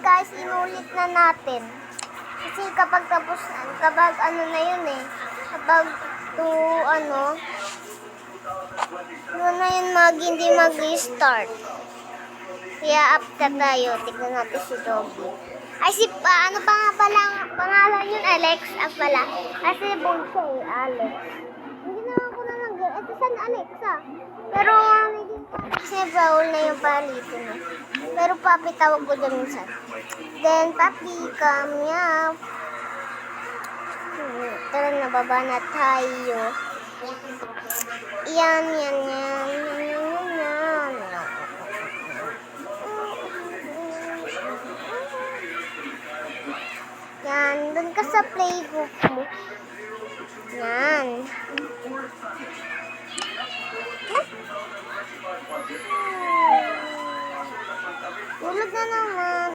guys, inulit na natin. Kasi kapag tapos, kapag ano na yun eh, kapag to ano, doon na yun hindi mag-restart. Kaya up ka tayo, tignan natin si Doggy. Ay ano pa nga pala, pangalan yun, Alex, pala. Kasi bold siya eh, Alex. Hindi naman ko na lang, ito saan Alexa? Pero kasi Brawl na yung palitin eh. Pero papi tawag ko dyan minsan. Then papi, come here. Tara, nababa na tayo. Yan. Yan, dun ka sa playgroup mo. Yan. Tulog na naman.